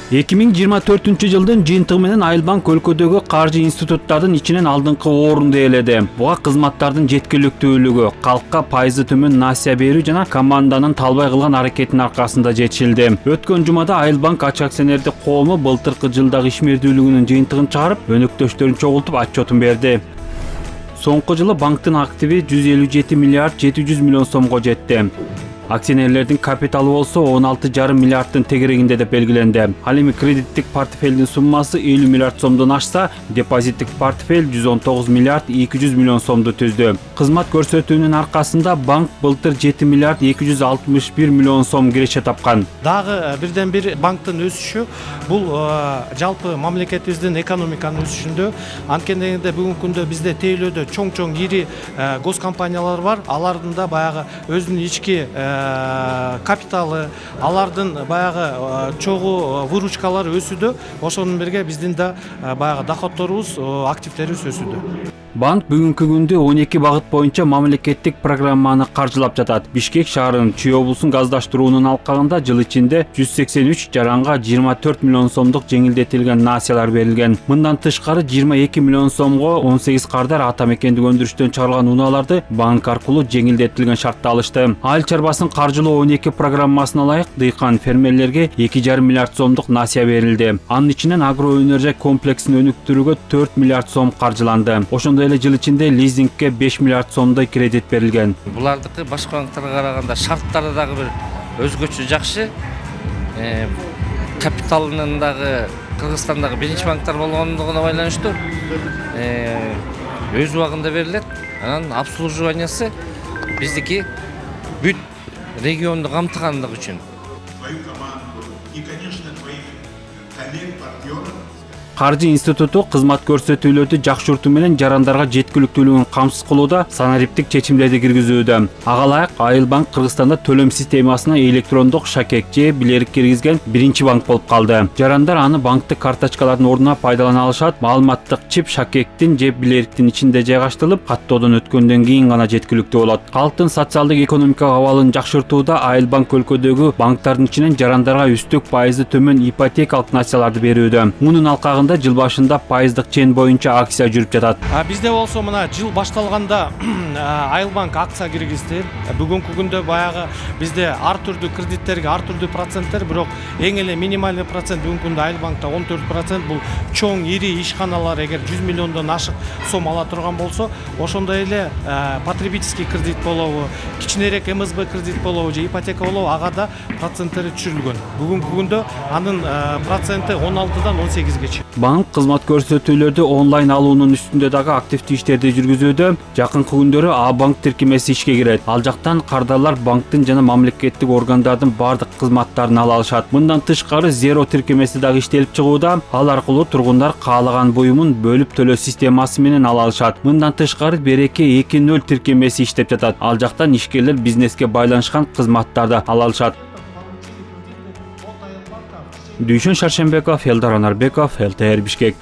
2024-жылдын жыйынтыгы менен Айылбанк өлкөдөгү каржы институттардын ичинен алдыңкы орунду ээледи. Буга кызматтардын жеткиликтүүлүгү, калкка пайызы төмөн насыя берүү жана команданын талбай кылган аракетинин аркасында жетишилди. Өткөн жумада Айылбанк ачык акционердик коому былтыркы жылдагы ишмердүүлүгүнүн жыйынтыгын чыгарып, өнөктөштөрүн чогултуп отчетун берди. Соңку жылы банктын активи 157 миллиард 700 миллион сомго жетти. Акционерлердин капиталы болсо 16,5 миллиарддын тегерегинде деп белгиленди. Ал эми кредиттик портфелдин суммасы 50 миллиард сомдон ашса, депозиттик портфель 119 миллиард 200 миллион сомду түздү. Кызмат көрсөтүүнүн аркасында банк былтыр 7 миллиард 261 миллион сом киреше тапкан. Дагы бирден бир банктын өсүшү бул жалпы мамлекетибиздин экономиканын өсүшүндө, анткенде бүгүнкү күндө бизде тейлөөдө чоң ири гос компаниялар бар. Алардын да баягы өзүнүн ички капиталы, алардын баягы чогуу выручкалары өсүүдө, ошонун бирге биздин да баягы доходторубуз, активтерибиз өсүүдө. Банк бүгүнкү күндө 12 багыт боюнча мамлекеттик программаны каржылап жатат. Бишкек шаарынын Чүй облусун газдаштыруунун алкагында жыл ичинде 183 жаранга 24 миллион сомдук жеңилдетилген насыялар берилген. Мындан тышкары 22 миллион сомго 18 кардар ата мекендик өндүрүштөн чыгарылган унааларды банк аркылуу жеңилдетилген шартта алышты. Айыл чарбасын каржылоо 12 программасына ылайык дыйкан фермерлерге 2,5 миллиард сомдук насыя берилди. Анын ичинен агро өнөр комплексин өнүктүрүүгө 4 миллиард сом каржыланды. Ошондой эле жыл ичинде лизингке 5 миллиард сомдой кредит берилген. Булардыкы башка банктарга караганда шарттары дагы бир өзгөчө жакшы. Капиталынын дагы Кыргызстандагы биринчи банктар болгондугуна байланыштуу өз убагында берилет. Анан обслуживаниясы биздики бүт регионду камтыгандыгы үчүн. Каржы институту кызмат көрсөтүүлөрдү жакшыртуу менен жарандарга жеткиликтүүлүгүн камсыз кылууда санариптик чечимдерди киргизүүдө. Ага ылайык Айылбанк Кыргызстанда төлөм системасына электрондук шакек же билерик киргизген биринчи банк болуп калды. Жарандар аны банктык карточкалардын ордуна пайдалана алышат. Маалыматтык чип шакектин же билериктин ичинде жайгаштырылып, каттоодон өткөндөн кийин гана жеткиликтүү болот. Калктын социалдык экономикалык абалын жакшыртууда Айылбанк өлкөдөгү банктардын ичинен жарандарга үстүк пайызы төмөн ипотекалык насыяларды берүүдө. Мунун алкагында жыл башында пайыздык чен боюнча акция жүрүп жатат. Бизде болсо мына жыл башталганда Айылбанк акция киргизди. Бүгүнкү күндө баягы бизде ар түрдүү кредиттерге ар түрдүү проценттер, бирок эң эле минималдуу процент бүгүнкү күндө Айылбанкта 14%. Бул чоң ири ишканалар эгер 100 миллиондон ашык сом ала турган болсо, ошондой эле потребительский кредит болобу, кичинерээк МСБ кредит болобу же ипотека болобу, ага да проценттери түшүрүлгөн. Бүгүнкү күндө анын проценти 16дан 18ге чейин. Банк кызмат көрсөтүүлөрдү онлайн алуунун үстүндө дагы активдүү иштерди жүргүзүүдө. Жакынкы күндөрү А-банк тиркемеси ишке кирет. Ал жактан кардарлар банктын жана мамлекеттик органдардын бардык кызматтарын ала алышат. Мындан тышкары Zero тиркемеси дагы иштелип чыгууда. Ал аркылуу тургундар каалаган буюмун бөлүп төлөө системасы менен ала алышат. Мындан тышкары Береке 2.0 тиркемеси иштеп жатат. Ал жактан ишкерлер бизнеске байланышкан кызматтарды ала алышат. Дүйшөн Шаршембеков, Элдар Анарбеков, ЛТР Бишкек.